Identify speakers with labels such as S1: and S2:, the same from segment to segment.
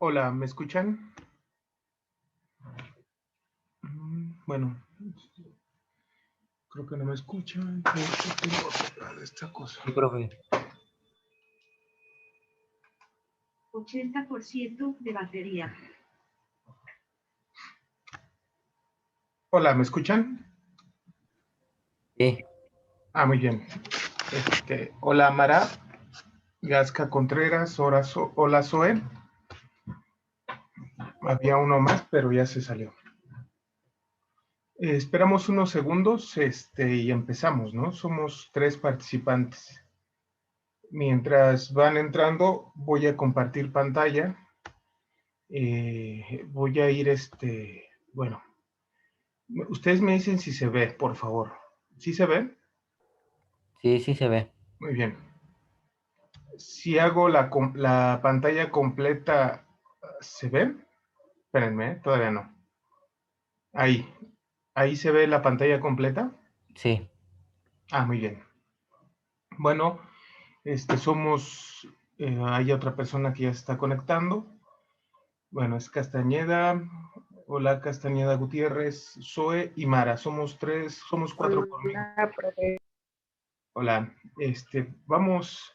S1: Hola, ¿me escuchan? Bueno, creo que no me escuchan. Tengo pegada esta cosa.
S2: Sí, profe.
S3: 80% de batería.
S1: Hola, ¿me escuchan?
S2: Sí,
S1: Muy bien. Hola, Mara, Gasca Contreras, hola, Zoe. Había uno más, pero ya se salió. Esperamos unos segundos y empezamos, ¿no? Somos 3 participantes. Mientras van entrando, voy a compartir pantalla. Voy a ir, bueno, ustedes me dicen si se ve, por favor. ¿Sí se ve?
S2: sí se ve.
S1: Muy bien. Si hago la pantalla completa, ¿se ve? Espérenme, todavía no. Ahí se ve la pantalla completa.
S2: Sí.
S1: Muy bien. Bueno, hay otra persona que ya se está conectando. Bueno, es Castañeda. Hola, Castañeda Gutiérrez, Zoe y Mara. Somos 4 conmigo.
S4: Hola, profe.
S1: Hola, vamos,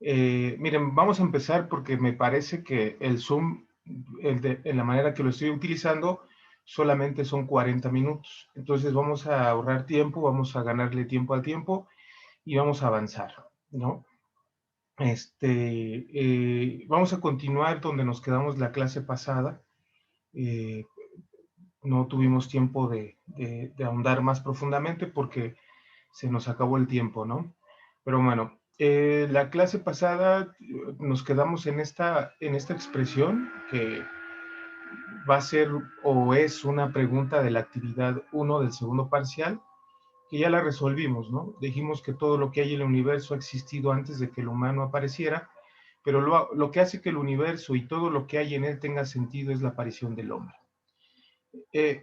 S1: miren, vamos a empezar porque me parece que el Zoom, en la manera que lo estoy utilizando, solamente son 40 minutos. Entonces vamos a ahorrar tiempo, vamos a ganarle tiempo al tiempo y vamos a avanzar, ¿no? Vamos a continuar donde nos quedamos la clase pasada. No tuvimos tiempo de ahondar más profundamente porque se nos acabó el tiempo, ¿no? Pero bueno, la clase pasada nos quedamos en esta expresión que va a ser o es una pregunta de la actividad 1 del segundo parcial, que ya la resolvimos, ¿no? Dijimos que todo lo que hay en el universo ha existido antes de que el humano apareciera, pero lo que hace que el universo y todo lo que hay en él tenga sentido es la aparición del hombre.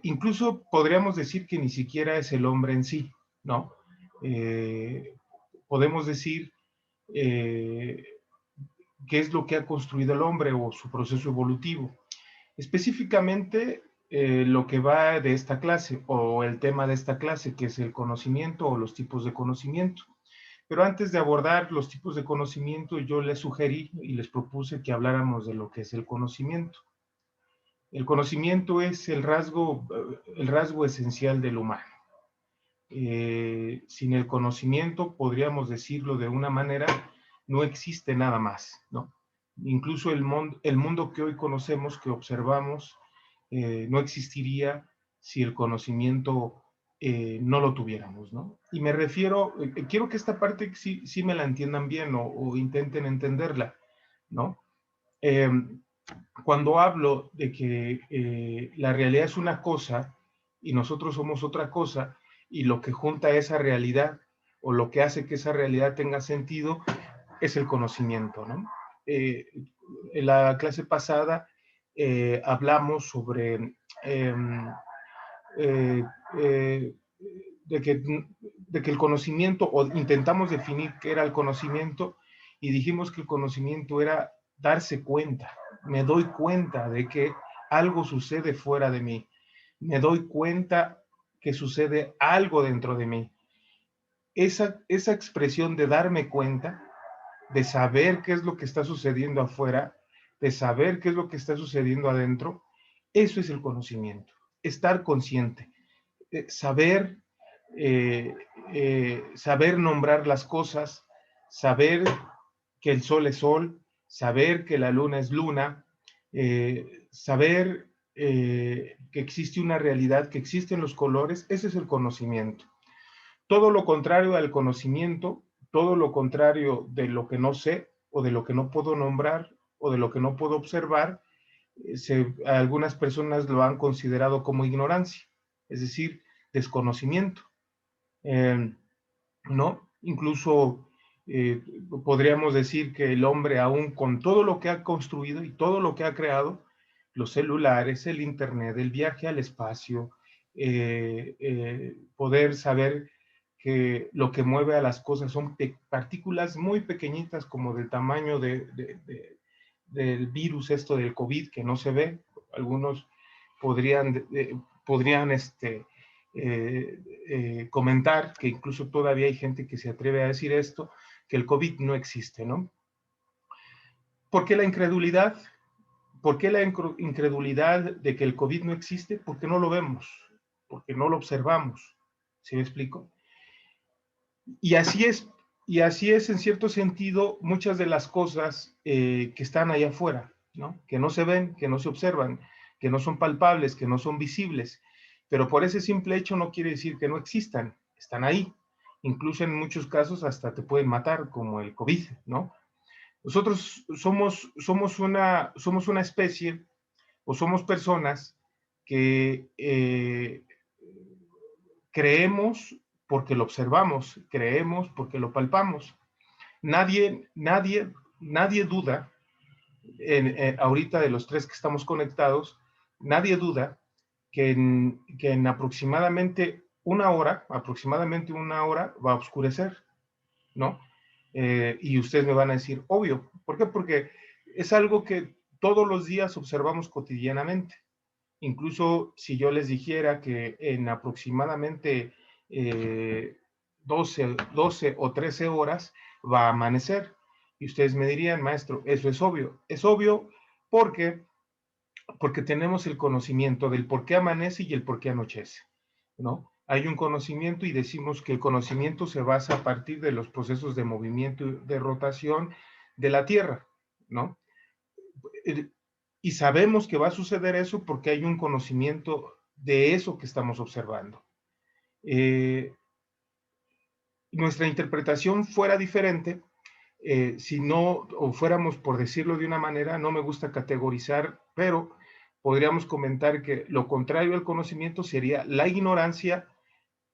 S1: Incluso podríamos decir que ni siquiera es el hombre en sí, ¿no? Podemos decir eh, qué es lo que ha construido el hombre o su proceso evolutivo. Específicamente, lo que va de esta clase o el tema de esta clase, que es el conocimiento o los tipos de conocimiento. Pero antes de abordar los tipos de conocimiento, yo les sugerí y les propuse que habláramos de lo que es el conocimiento. El conocimiento es el rasgo esencial del humano. Sin el conocimiento, podríamos decirlo de una manera, no existe nada más, ¿no? Incluso el mundo que hoy conocemos, que observamos, no existiría si el conocimiento no lo tuviéramos, ¿no? Y me refiero, quiero que esta parte sí me la entiendan bien o intenten entenderla, ¿no? Eh, Cuando hablo de que la realidad es una cosa y nosotros somos otra cosa, y lo que junta esa realidad o lo que hace que esa realidad tenga sentido es el conocimiento, ¿no? Eh, en la clase pasada hablamos sobre eh, eh, de, que, de que el conocimiento, o intentamos definir qué era el conocimiento, y dijimos que el conocimiento era darse cuenta. Me doy cuenta de que algo sucede fuera de mí. Me doy cuenta que sucede algo dentro de mí. Esa expresión de darme cuenta, de saber qué es lo que está sucediendo afuera, de saber qué es lo que está sucediendo adentro, eso es el conocimiento. Estar consciente, saber, saber nombrar las cosas, saber que el sol es sol, saber que la luna es luna, saber que existe una realidad, que existen los colores, ese es el conocimiento. Todo lo contrario al conocimiento, todo lo contrario de lo que no sé o de lo que no puedo nombrar o de lo que no puedo observar, algunas personas lo han considerado como ignorancia, es decir, desconocimiento, ¿no? Incluso podríamos decir que el hombre, aún con todo lo que ha construido y todo lo que ha creado, los celulares, el internet, el viaje al espacio, poder saber que lo que mueve a las cosas son partículas muy pequeñitas, como del tamaño del virus esto del COVID que no se ve. Algunos podrían comentar que incluso todavía hay gente que se atreve a decir esto, que el COVID no existe, ¿no? ¿Por qué la incredulidad? ¿Por qué la incredulidad de que el COVID no existe? Porque no lo vemos, porque no lo observamos. ¿Sí me explico? Y así es, y así es en cierto sentido muchas de las cosas que están allá afuera, ¿no? Que no se ven, que no se observan, que no son palpables, que no son visibles. Pero por ese simple hecho no quiere decir que no existan, están ahí. Incluso en muchos casos hasta te pueden matar, como el COVID, ¿no? Nosotros somos una especie o somos personas que creemos porque lo observamos, creemos porque lo palpamos. Nadie duda, ahorita de los tres que estamos conectados, nadie duda que en aproximadamente una hora va a oscurecer, ¿no? Y ustedes me van a decir, obvio. ¿Por qué? Porque es algo que todos los días observamos cotidianamente. Incluso si yo les dijera que en aproximadamente 12 o 13 horas va a amanecer. Y ustedes me dirían, maestro, eso es obvio. Es obvio porque, porque tenemos el conocimiento del por qué amanece y el por qué anochece, ¿no? Hay un conocimiento y decimos que el conocimiento se basa a partir de los procesos de movimiento y de rotación de la Tierra, ¿no? Y sabemos que va a suceder eso porque hay un conocimiento de eso que estamos observando. Nuestra interpretación fuera diferente, si no, o fuéramos, por decirlo de una manera, no me gusta categorizar, pero podríamos comentar que lo contrario al conocimiento sería la ignorancia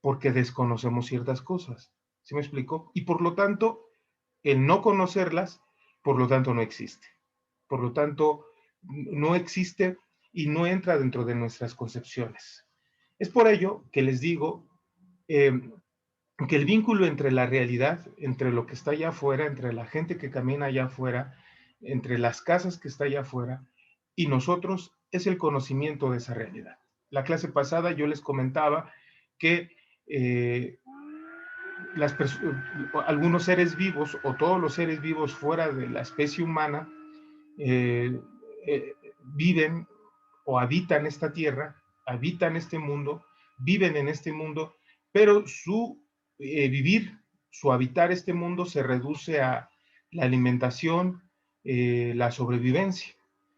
S1: porque desconocemos ciertas cosas. ¿Sí me explico? Y por lo tanto, el no conocerlas, por lo tanto, no existe. Por lo tanto, no existe y no entra dentro de nuestras concepciones. Es por ello que les digo que el vínculo entre la realidad, entre lo que está allá afuera, entre la gente que camina allá afuera, entre las casas que está allá afuera y nosotros es el conocimiento de esa realidad. La clase pasada yo les comentaba que algunos seres vivos o todos los seres vivos fuera de la especie humana viven o habitan esta tierra, habitan este mundo, viven en este mundo, pero su vivir, su habitar este mundo se reduce a la alimentación, la sobrevivencia.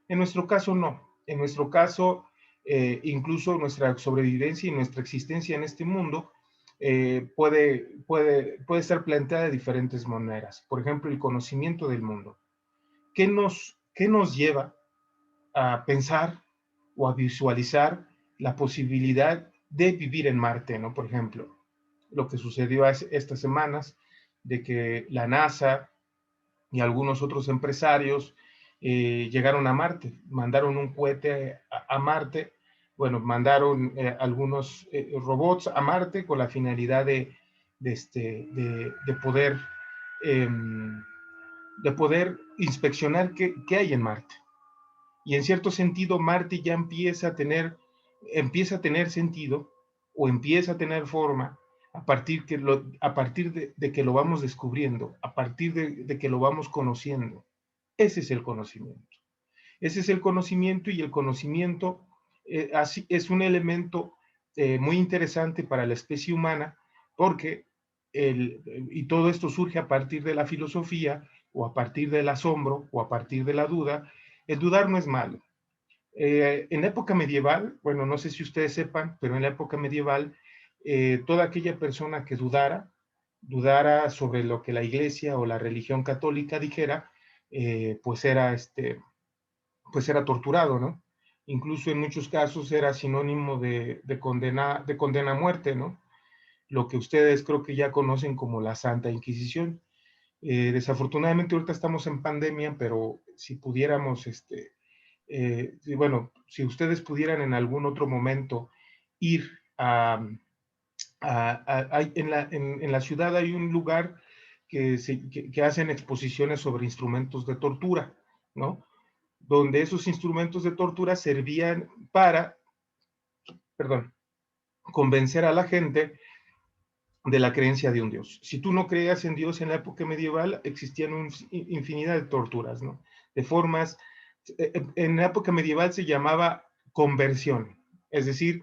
S1: En nuestro caso no. En nuestro caso, incluso nuestra sobrevivencia y nuestra existencia en este mundo puede ser planteada de diferentes maneras. Por ejemplo, el conocimiento del mundo. ¿Qué nos lleva a pensar o a visualizar la posibilidad de vivir en Marte, ¿no? Por ejemplo, lo que sucedió estas semanas, de que la NASA y algunos otros empresarios llegaron a Marte, mandaron un cohete a Marte, bueno, mandaron algunos robots a Marte con la finalidad de poder, eh, de poder inspeccionar qué hay en Marte. Y en cierto sentido, Marte ya empieza a tener sentido o empieza a tener forma a partir de que lo vamos descubriendo, a partir de que lo vamos conociendo. Ese es el conocimiento. Ese es el conocimiento y el conocimiento así, es un elemento muy interesante para la especie humana porque y todo esto surge a partir de la filosofía o a partir del asombro o a partir de la duda. El dudar no es malo. En la época medieval, bueno, no sé si ustedes sepan, pero en la época medieval, toda aquella persona que dudara sobre lo que la iglesia o la religión católica dijera, pues era torturado, ¿no? Incluso en muchos casos era sinónimo de condena a muerte, ¿no? Lo que ustedes creo que ya conocen como la Santa Inquisición. Desafortunadamente ahorita estamos en pandemia, pero si pudiéramos, bueno, si ustedes pudieran en algún otro momento ir en la ciudad hay un lugar que hacen exposiciones sobre instrumentos de tortura, ¿no? donde esos instrumentos de tortura servían para, perdón, convencer a la gente de la creencia de un Dios. Si tú no creías en Dios en la época medieval, existían infinidad de torturas, ¿no? De formas, en la época medieval se llamaba conversión, es decir,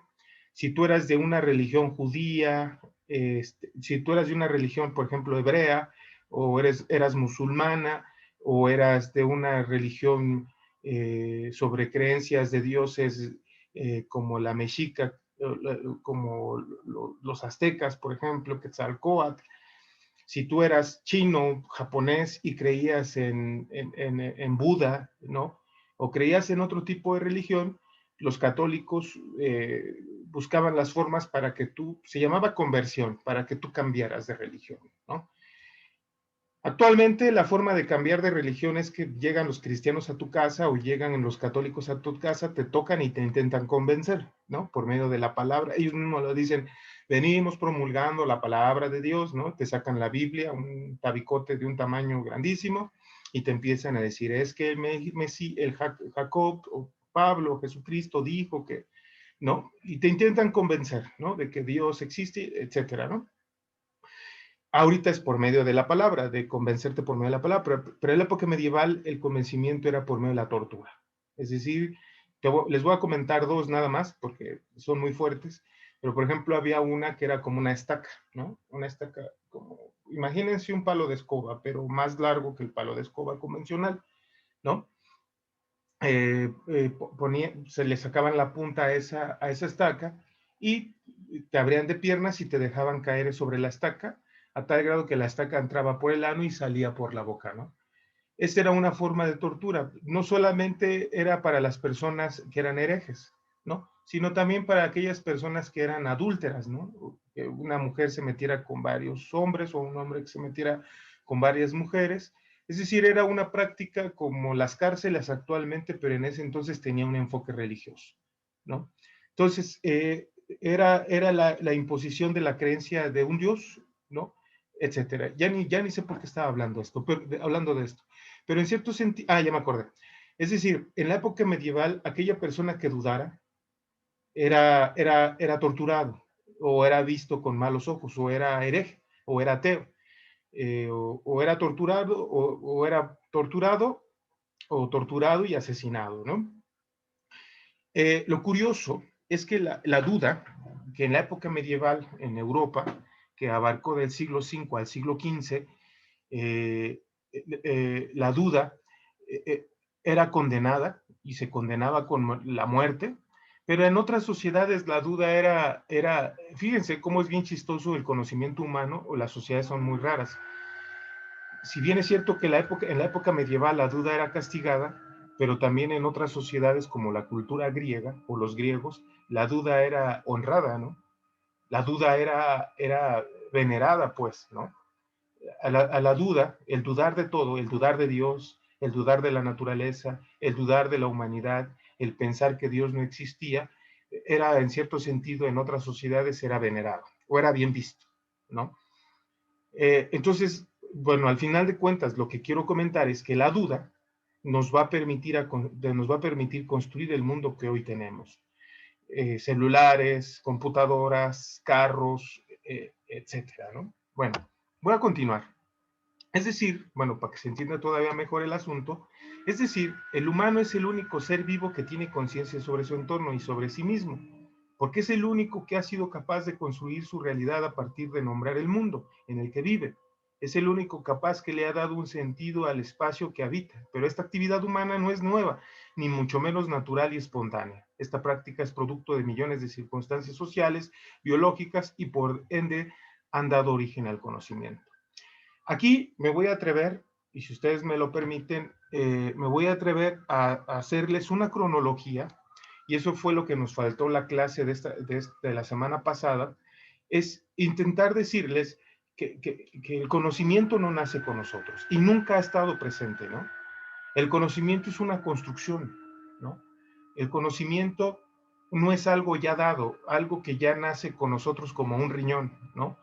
S1: si tú eras de una religión judía, si tú eras de una religión, por ejemplo, hebrea, o eras musulmana, o eras de una religión sobre creencias de dioses como la mexica, como los aztecas, por ejemplo, Quetzalcóatl. Si tú eras chino, japonés y creías en Buda, ¿no? O creías en otro tipo de religión, los católicos buscaban las formas para que tú, se llamaba conversión, para que tú cambiaras de religión, ¿no? Actualmente la forma de cambiar de religión es que llegan los cristianos a tu casa o llegan los católicos a tu casa, te tocan y te intentan convencer, ¿no? Por medio de la palabra. Ellos mismos lo dicen, venimos promulgando la palabra de Dios, ¿no? Te sacan la Biblia, un tabicote de un tamaño grandísimo, y te empiezan a decir, es que el Jacob o Pablo, Jesucristo dijo que, ¿no? Y te intentan convencer, ¿no? De que Dios existe, etcétera, ¿no? Ahorita es por medio de la palabra, de convencerte por medio de la palabra, pero en la época medieval el convencimiento era por medio de la tortura. Es decir, les voy a comentar dos nada más, porque son muy fuertes, pero por ejemplo había una que era como una estaca, ¿no? Una estaca como, imagínense un palo de escoba, pero más largo que el palo de escoba convencional, ¿no? Se le sacaban la punta a esa estaca y te abrían de piernas y te dejaban caer sobre la estaca, a tal grado que la estaca entraba por el ano y salía por la boca, ¿no? Esta era una forma de tortura. No solamente era para las personas que eran herejes, ¿no? Sino también para aquellas personas que eran adúlteras, ¿no? Que una mujer se metiera con varios hombres o un hombre que se metiera con varias mujeres. Es decir, era una práctica como las cárceles actualmente, pero en ese entonces tenía un enfoque religioso, ¿no? Entonces, era la imposición de la creencia de un Dios, ¿no? Etcétera. Ya ni sé por qué estaba hablando de esto. Pero en cierto sentido, ya me acordé. Es decir, en la época medieval, aquella persona que dudara era torturado, o era visto con malos ojos, o era hereje, o era ateo, o era torturado, o era torturado, o torturado y asesinado, ¿no? Lo curioso es que la duda, que en la época medieval en Europa, que abarcó del siglo V al siglo XV, la duda eh, era condenada y se condenaba con la muerte, pero en otras sociedades la duda fíjense cómo es bien chistoso el conocimiento humano, o las sociedades son muy raras. Si bien es cierto que en la época medieval la duda era castigada, pero también en otras sociedades como la cultura griega o los griegos, la duda era honrada, ¿no? La duda era venerada, pues, ¿no? A la duda, el dudar de todo, el dudar de Dios, el dudar de la naturaleza, el dudar de la humanidad, el pensar que Dios no existía, era en cierto sentido en otras sociedades era venerado o era bien visto, ¿no? Entonces, bueno, al final de cuentas, lo que quiero comentar es que la duda nos va a permitir construir el mundo que hoy tenemos. Celulares, computadoras, carros, etcétera, ¿no? Bueno, voy a continuar. Es decir, bueno, para que se entienda todavía mejor el asunto, es decir, el humano es el único ser vivo que tiene conciencia sobre su entorno y sobre sí mismo, porque es el único que ha sido capaz de construir su realidad a partir de nombrar el mundo en el que vive. Es el único capaz que le ha dado un sentido al espacio que habita, pero esta actividad humana no es nueva, ni mucho menos natural y espontánea. Esta práctica es producto de millones de circunstancias sociales, biológicas y por ende han dado origen al conocimiento. Aquí me voy a atrever, y si ustedes me lo permiten, me voy a atrever a hacerles una cronología, y eso fue lo que nos faltó la clase de la semana pasada, es intentar decirles que el conocimiento no nace con nosotros y nunca ha estado presente, ¿no? El conocimiento es una construcción, ¿no? El conocimiento no es algo ya dado, algo que ya nace con nosotros como un riñón, ¿no?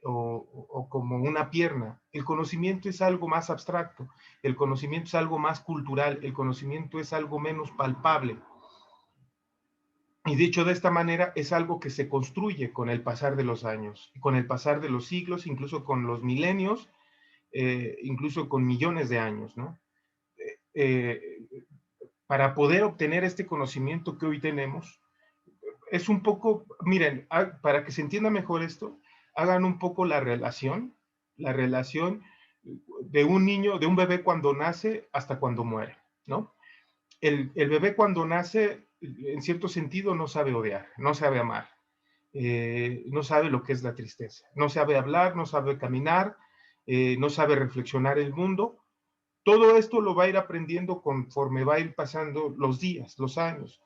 S1: o como una pierna. El conocimiento es algo más abstracto, el conocimiento es algo más cultural, el conocimiento es algo menos palpable. Y dicho de esta manera, es algo que se construye con el pasar de los años, con el pasar de los siglos, incluso con los milenios, incluso con millones de años, ¿no? Eh, para poder obtener este conocimiento que hoy tenemos, es un poco, miren, para que se entienda mejor esto, hagan un poco la relación de un niño, de un bebé cuando nace hasta cuando muere, ¿no? El bebé cuando nace, en cierto sentido, no sabe odiar, no sabe amar, no sabe lo que es la tristeza, no sabe hablar, no sabe caminar, no sabe reflexionar el mundo. Todo esto lo va a ir aprendiendo conforme va a ir pasando los días, los años.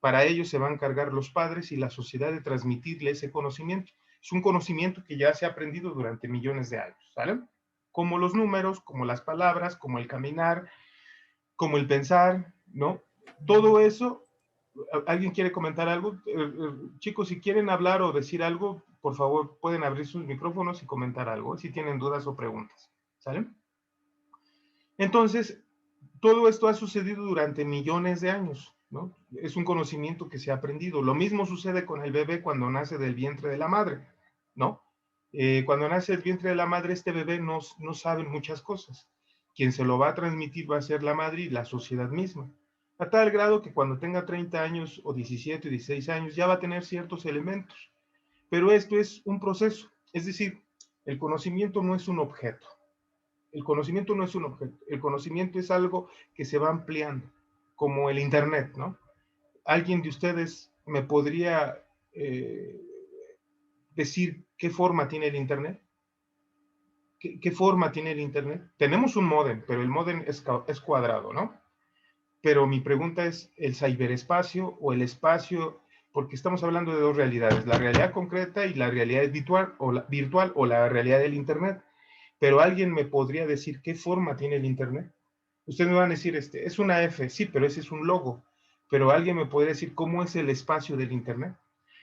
S1: Para ello se van a encargar los padres y la sociedad de transmitirle ese conocimiento. Es un conocimiento que ya se ha aprendido durante millones de años, ¿sale? Como los números, como las palabras, como el caminar, como el pensar, ¿no? Todo eso, ¿alguien quiere comentar algo? Chicos, si quieren hablar o decir algo, por favor, pueden abrir sus micrófonos y comentar algo, si tienen dudas o preguntas, ¿sale? Entonces, todo esto ha sucedido durante millones de años, ¿no? Es un conocimiento que se ha aprendido. Lo mismo sucede con el bebé cuando nace del vientre de la madre, ¿no? Cuando nace del vientre de la madre, este bebé no sabe muchas cosas. Quien se lo va a transmitir va a ser la madre y la sociedad misma. A tal grado que cuando tenga 30 años o 17 o 16 años ya va a tener ciertos elementos. Pero esto es un proceso. Es decir, el conocimiento no es un objeto. El conocimiento no es un objeto, el conocimiento es algo que se va ampliando, como el Internet, ¿no? ¿Alguien de ustedes me podría decir qué forma tiene el Internet? ¿Qué forma tiene el Internet? Tenemos un módem, pero el módem es cuadrado, ¿no? Pero mi pregunta es, ¿el ciberespacio o el espacio? Porque estamos hablando de dos realidades, la realidad concreta y la realidad virtual o la realidad del Internet. Pero alguien me podría decir qué forma tiene el Internet. Ustedes me van a decir, es una F, sí, pero ese es un logo. Pero alguien me podría decir cómo es el espacio del Internet.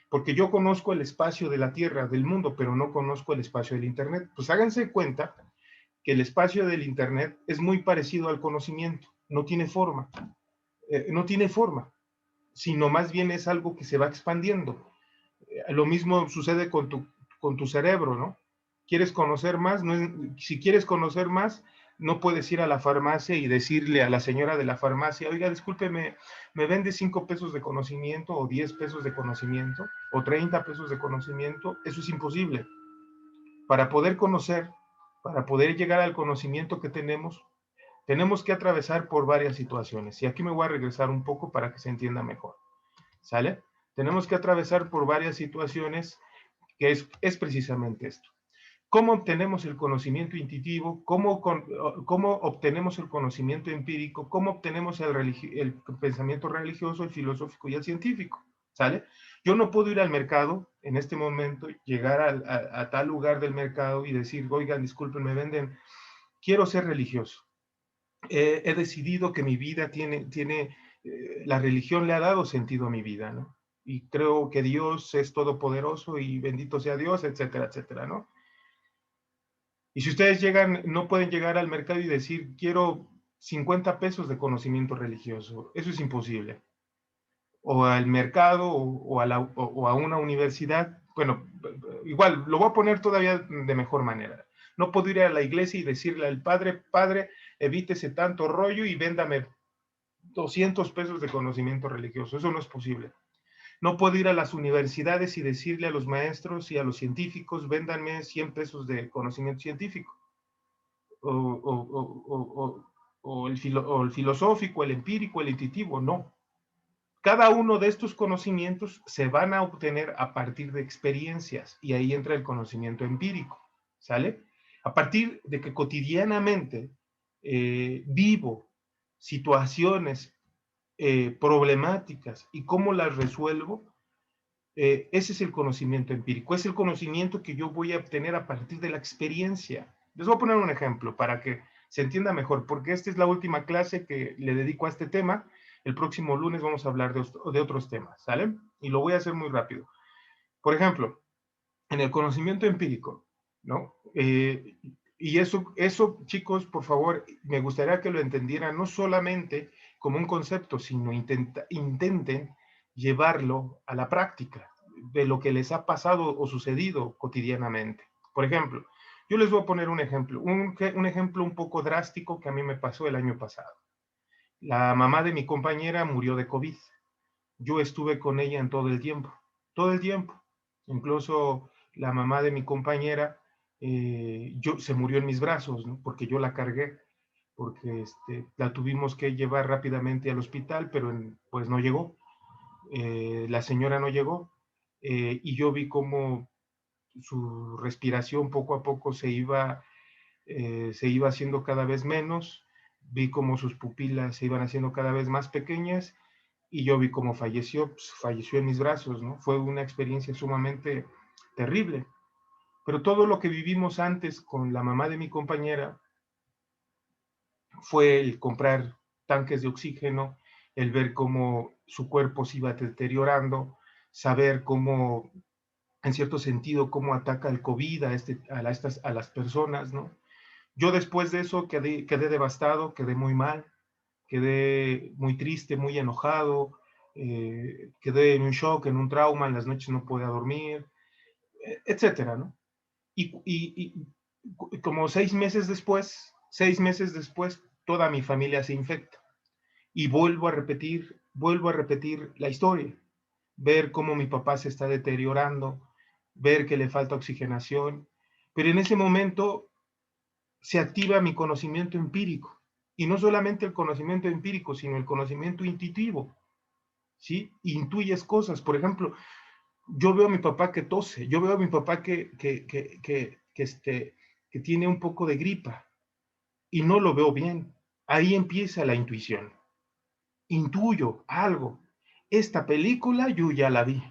S1: Porque yo conozco el espacio de la Tierra, del mundo, pero no conozco el espacio del Internet. Pues háganse cuenta que el espacio del Internet es muy parecido al conocimiento, no tiene forma, no tiene forma, sino más bien es algo que se va expandiendo. Lo mismo sucede con tu cerebro, ¿no? ¿Quieres conocer más? No es, si quieres conocer más, no puedes ir a la farmacia y decirle a la señora de la farmacia, oiga, discúlpeme, ¿me vende 5 pesos de conocimiento o 10 pesos de conocimiento o 30 pesos de conocimiento? Eso es imposible. Para poder conocer, para poder llegar al conocimiento que tenemos que atravesar por varias situaciones. Y aquí me voy a regresar un poco para que se entienda mejor. ¿Sale? Tenemos que atravesar por varias situaciones que es precisamente esto. ¿Cómo obtenemos el conocimiento intuitivo? ¿Cómo obtenemos el conocimiento empírico? ¿Cómo obtenemos el pensamiento religioso, el filosófico y el científico? ¿Sale? Yo no puedo ir al mercado en este momento, llegar a tal lugar del mercado y decir, oigan, disculpen, me venden, quiero ser religioso. He decidido que mi vida la religión le ha dado sentido a mi vida, ¿no? Y creo que Dios es todopoderoso y bendito sea Dios, etcétera, etcétera, ¿no? Y si ustedes no pueden llegar al mercado y decir, quiero 50 pesos de conocimiento religioso, eso es imposible. O al mercado o a una universidad, bueno, igual, lo voy a poner todavía de mejor manera. No puedo ir a la iglesia y decirle al padre, evítese tanto rollo y véndame 200 pesos de conocimiento religioso. Eso no es posible. No puedo ir a las universidades y decirle a los maestros y a los científicos, véndanme 100 pesos de conocimiento científico. O el filosófico, el empírico, el intuitivo, no. Cada uno de estos conocimientos se van a obtener a partir de experiencias y ahí entra el conocimiento empírico, ¿sale? A partir de que cotidianamente vivo situaciones problemáticas y cómo las resuelvo, ese es el conocimiento empírico, es el conocimiento que yo voy a obtener a partir de la experiencia. Les voy a poner un ejemplo para que se entienda mejor, porque esta es la última clase que le dedico a este tema. El próximo lunes vamos a hablar de otros temas, ¿sale? Y lo voy a hacer muy rápido. Por ejemplo, en el conocimiento empírico, ¿no? Y eso, chicos, por favor, me gustaría que lo entendieran no solamente como un concepto, sino intenten llevarlo a la práctica de lo que les ha pasado o sucedido cotidianamente. Por ejemplo, yo les voy a poner un ejemplo, un ejemplo un poco drástico que a mí me pasó el año pasado. La mamá de mi compañera murió de COVID. Yo estuve con ella en todo el tiempo, todo el tiempo. Incluso la mamá de mi compañera se murió en mis brazos, ¿no? Porque yo la cargué, porque la tuvimos que llevar rápidamente al hospital, pero pues no llegó. La señora no llegó y yo vi cómo su respiración poco a poco se iba haciendo cada vez menos, vi cómo sus pupilas se iban haciendo cada vez más pequeñas y yo vi cómo falleció, pues, falleció en mis brazos, ¿no? Fue una experiencia sumamente terrible. Pero todo lo que vivimos antes con la mamá de mi compañera fue el comprar tanques de oxígeno, el ver cómo su cuerpo se iba deteriorando, saber cómo, en cierto sentido, cómo ataca el COVID a las personas, ¿no? Yo después de eso quedé devastado, quedé muy mal, quedé muy triste, muy enojado, quedé en un shock, en un trauma, en las noches no podía dormir, etcétera, ¿no? Y como 6 meses después, toda mi familia se infecta. Y vuelvo a repetir la historia. Ver cómo mi papá se está deteriorando, ver que le falta oxigenación. Pero en ese momento se activa mi conocimiento empírico. Y no solamente el conocimiento empírico, sino el conocimiento intuitivo. ¿Sí? Intuyes cosas. Por ejemplo, yo veo a mi papá que tose, yo veo a mi papá que tiene un poco de gripa y no lo veo bien. Ahí empieza la intuición. Intuyo algo. Esta película yo ya la vi.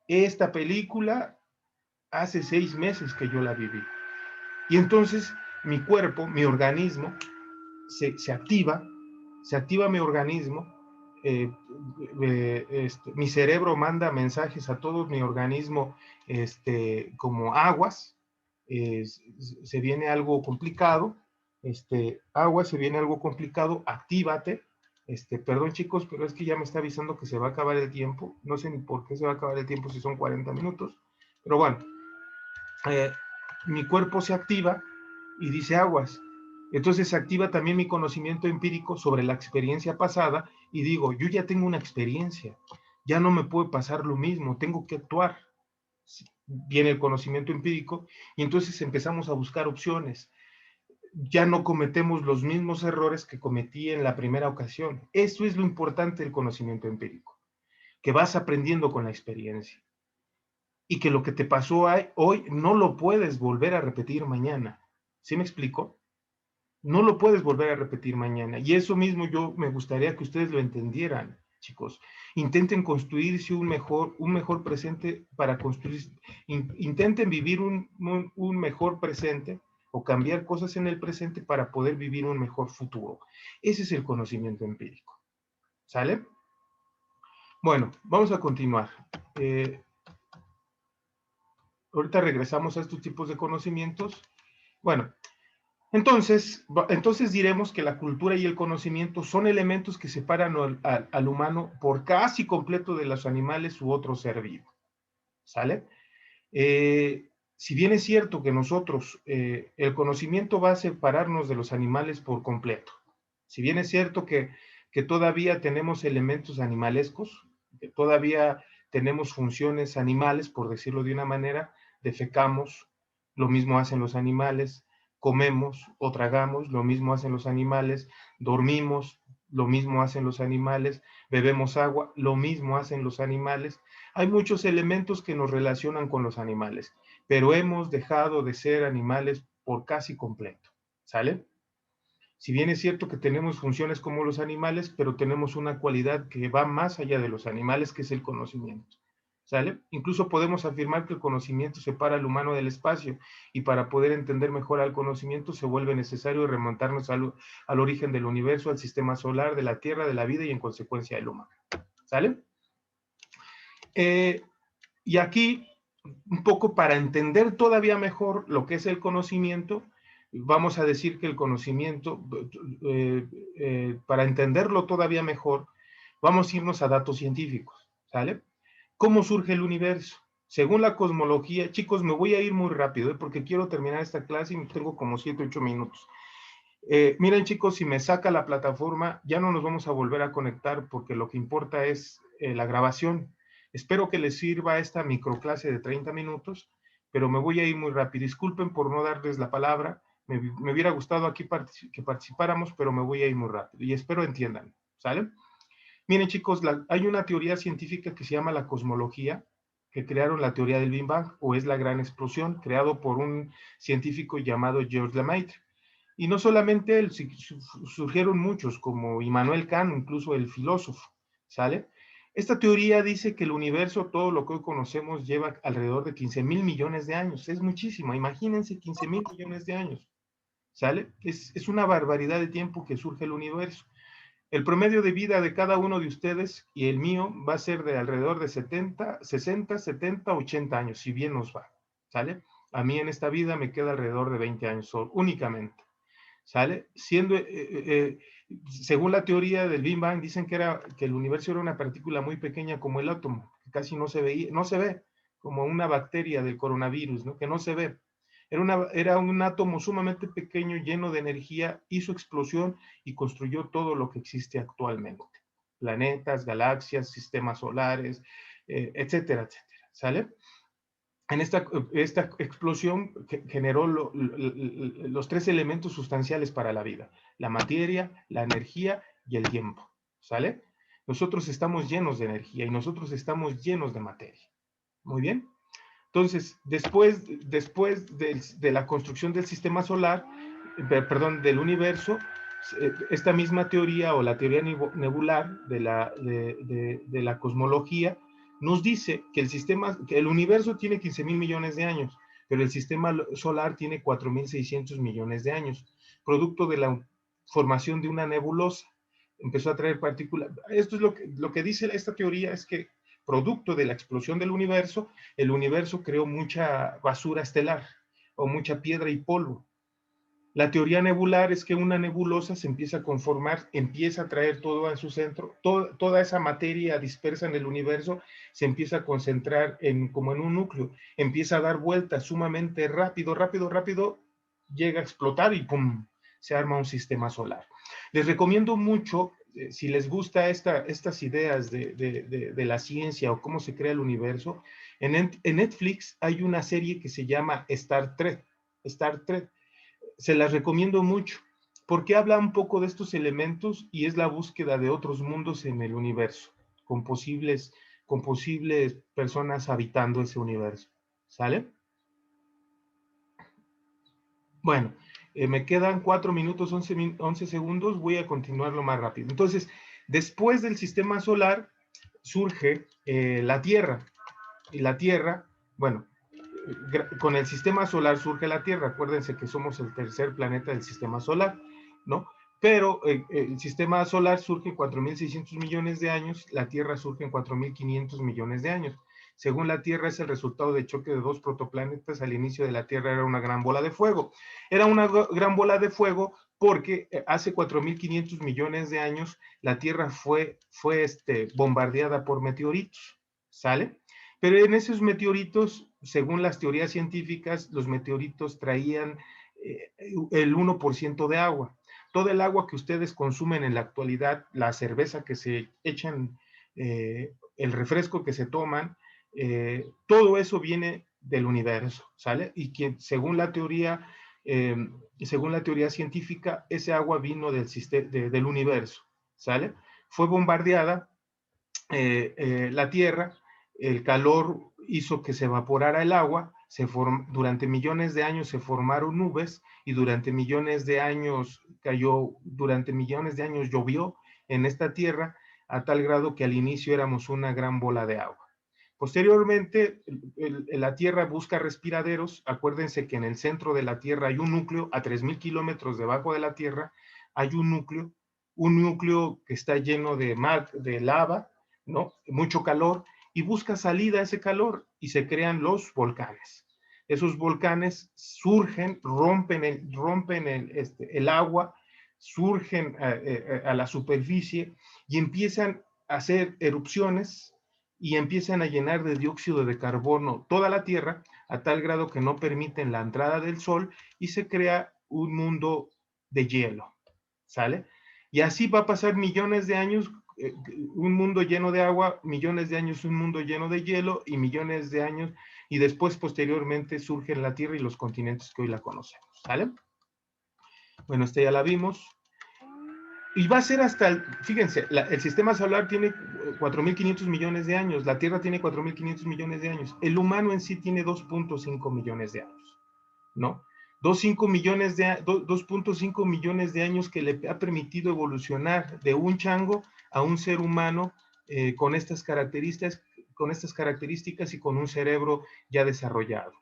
S1: Esta película hace 6 meses que yo la viví. Y entonces mi cuerpo, mi organismo, se activa mi organismo, eh, mi cerebro manda mensajes a todo mi organismo como aguas, eh, se viene algo complicado, aguas, se viene algo complicado, actívate. Perdón chicos, pero es que ya me está avisando que se va a acabar el tiempo, no sé ni por qué se va a acabar el tiempo si son 40 minutos, pero bueno, eh, mi cuerpo se activa y dice aguas. Entonces se activa también mi conocimiento empírico sobre la experiencia pasada y digo, yo ya tengo una experiencia, ya no me puede pasar lo mismo, tengo que actuar. Viene el conocimiento empírico y entonces empezamos a buscar opciones. Ya no cometemos los mismos errores que cometí en la primera ocasión. Eso es lo importante del conocimiento empírico, que vas aprendiendo con la experiencia y que lo que te pasó hoy no lo puedes volver a repetir mañana. ¿Sí me explico? No lo puedes volver a repetir mañana. Y eso mismo yo me gustaría que ustedes lo entendieran, chicos. Intenten construirse un mejor presente para construir, intenten vivir un mejor presente o cambiar cosas en el presente para poder vivir un mejor futuro. Ese es el conocimiento empírico. ¿Sale? Bueno, vamos a continuar. Ahorita regresamos a estos tipos de conocimientos. Bueno, entonces diremos que la cultura y el conocimiento son elementos que separan al humano por casi completo de los animales u otro ser vivo. ¿Sale? Si bien es cierto que nosotros, el conocimiento va a separarnos de los animales por completo, si bien es cierto que todavía tenemos elementos animalescos, que todavía tenemos funciones animales, por decirlo de una manera, defecamos, lo mismo hacen los animales, comemos o tragamos, lo mismo hacen los animales, dormimos, lo mismo hacen los animales, bebemos agua, lo mismo hacen los animales. Hay muchos elementos que nos relacionan con los animales, pero hemos dejado de ser animales por casi completo. ¿Sale? Si bien es cierto que tenemos funciones como los animales, pero tenemos una cualidad que va más allá de los animales, que es el conocimiento. ¿Sale? Incluso podemos afirmar que el conocimiento separa al humano del espacio y para poder entender mejor al conocimiento se vuelve necesario remontarnos al origen del universo, al sistema solar, de la Tierra, de la vida y en consecuencia del humano. ¿Sale? Y aquí un poco para entender todavía mejor lo que es el conocimiento, vamos a decir que el conocimiento, para entenderlo todavía mejor, vamos a irnos a datos científicos, ¿sale? ¿Cómo surge el universo? Según la cosmología, chicos, me voy a ir muy rápido, porque quiero terminar esta clase y tengo como 7, 8 minutos. Miren, chicos, si me saca la plataforma, ya no nos vamos a volver a conectar porque lo que importa es la grabación. Espero que les sirva esta microclase de 30 minutos, pero me voy a ir muy rápido. Disculpen por no darles la palabra. Me hubiera gustado aquí que participáramos, pero me voy a ir muy rápido y espero entiendan. ¿Sale? Miren, chicos, hay una teoría científica que se llama la cosmología, que crearon la teoría del Big Bang, o es la gran explosión, creado por un científico llamado Georges Lemaitre. Y no solamente él, surgieron muchos, como Immanuel Kant, incluso el filósofo, ¿sale? Esta teoría dice que el universo, todo lo que hoy conocemos, lleva alrededor de 15,000 millones de años. Es muchísimo, imagínense 15,000 millones de años, ¿sale? Es una barbaridad de tiempo que surge el universo. El promedio de vida de cada uno de ustedes y el mío va a ser de alrededor de 70, 60, 70, 80 años, si bien nos va, ¿sale? A mí en esta vida me queda alrededor de 20 años únicamente. ¿Sale? Según la teoría del Big Bang, dicen que el universo era una partícula muy pequeña como el átomo, que casi no se veía, no se ve, como una bacteria del coronavirus, ¿no? Que no se ve. Era un átomo sumamente pequeño, lleno de energía, hizo explosión y construyó todo lo que existe actualmente. Planetas, galaxias, sistemas solares, etcétera, etcétera. ¿Sale? En esta explosión generó los 3 elementos sustanciales para la vida: la materia, la energía y el tiempo. ¿Sale? Nosotros estamos llenos de energía y nosotros estamos llenos de materia. Muy bien. Entonces, después de la construcción del sistema solar, perdón, del universo, esta misma teoría o la teoría nebular de la cosmología nos dice que que el universo tiene 15,000 millones de años, pero el sistema solar tiene 4,600 millones de años, producto de la formación de una nebulosa. Empezó a traer partículas. Esto es lo que dice esta teoría, es que producto de la explosión del universo, el universo creó mucha basura estelar o mucha piedra y polvo. La teoría nebular es que una nebulosa se empieza a conformar, empieza a traer todo a su centro, toda esa materia dispersa en el universo se empieza a concentrar como en un núcleo, empieza a dar vueltas sumamente rápido, rápido, rápido, llega a explotar y ¡pum!, se arma un sistema solar. Les recomiendo mucho, si les gusta estas ideas de la ciencia o cómo se crea el universo, en Netflix hay una serie que se llama Star Trek. Star Trek se las recomiendo mucho, porque habla un poco de estos elementos y es la búsqueda de otros mundos en el universo, con posibles personas habitando ese universo. ¿Sale? Bueno, me quedan 4 minutos 11 segundos, voy a continuarlo más rápido. Entonces, después del sistema solar surge la Tierra, y la Tierra, bueno, con el sistema solar surge la Tierra. Acuérdense que somos el tercer planeta del sistema solar, ¿no? Pero el sistema solar surge en 4,600 millones de años, la Tierra surge en 4,500 millones de años. Según la Tierra, es el resultado de choque de 2 protoplanetas. Al inicio de la Tierra era una gran bola de fuego. Era una gran bola de fuego porque hace 4,500 millones de años la Tierra fue bombardeada por meteoritos. ¿Sale? Pero en esos meteoritos, según las teorías científicas, los meteoritos traían el 1% de agua. Todo el agua que ustedes consumen en la actualidad, la cerveza que se echan, el refresco que se toman, todo eso viene del universo, ¿sale? Y que según la teoría científica, ese agua vino del universo, ¿sale? Fue bombardeada la Tierra, el calor hizo que se evaporara el agua, durante millones de años se formaron nubes y durante millones de años llovió en esta Tierra a tal grado que al inicio éramos una gran bola de agua. Posteriormente, la Tierra busca respiraderos. Acuérdense que en el centro de la Tierra hay un núcleo, a 3,000 kilómetros debajo de la Tierra hay un núcleo que está lleno de lava, ¿no? Mucho calor, y busca salida a ese calor y se crean los volcanes. Esos volcanes surgen, rompen el agua, surgen a la superficie y empiezan a hacer erupciones y empiezan a llenar de dióxido de carbono toda la Tierra a tal grado que no permiten la entrada del sol y se crea un mundo de hielo, ¿sale? Y así va a pasar millones de años, un mundo lleno de agua, millones de años un mundo lleno de hielo y millones de años, y después posteriormente surge la Tierra y los continentes que hoy la conocemos, ¿sale? Bueno, esta ya la vimos. Y va a ser hasta, fíjense, el sistema solar tiene 4.500 millones de años, la Tierra tiene 4.500 millones de años, el humano en sí tiene 2.5 millones de años, ¿no? 2.5 millones de años que le ha permitido evolucionar de un chango a un ser humano con estas características y con un cerebro ya desarrollado.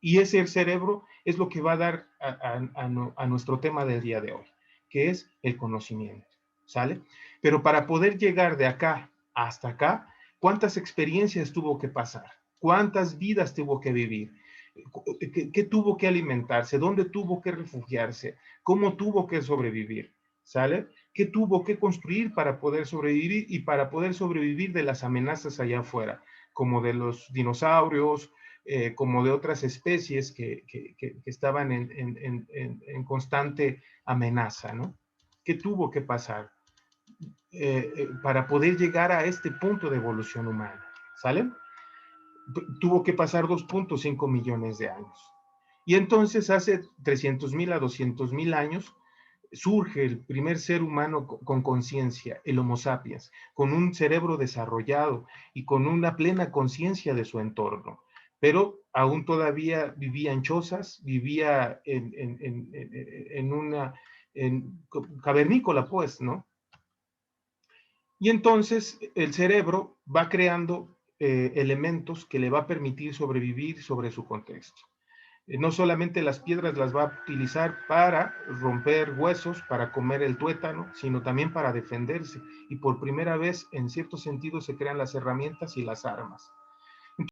S1: Y ese cerebro es lo que va a dar a nuestro tema del día de hoy, que es el conocimiento, ¿sale? Pero para poder llegar de acá hasta acá, ¿cuántas experiencias tuvo que pasar? ¿Cuántas vidas tuvo que vivir? ¿Qué tuvo que alimentarse? ¿Dónde tuvo que refugiarse? ¿Cómo tuvo que sobrevivir? ¿Sale? ¿Qué tuvo que construir para poder sobrevivir y para poder sobrevivir de las amenazas allá afuera, como de los dinosaurios, como de otras especies que estaban en constante amenaza, ¿no? ¿Qué tuvo que pasar para poder llegar a este punto de evolución humana? ¿Sale? Tuvo que pasar 2.5 millones de años. Y entonces hace 300.000 a 200.000 años surge el primer ser humano con conciencia, el Homo sapiens, con un cerebro desarrollado y con una plena conciencia de su entorno. Pero aún todavía vivía en chozas, vivía en una cavernícola, pues, ¿no? Y entonces el cerebro va creando elementos que le va a permitir sobrevivir sobre su contexto. No solamente las piedras las va a utilizar para romper huesos, para comer el tuétano, sino también para defenderse. Y por primera vez, en cierto sentido, se crean las herramientas y las armas.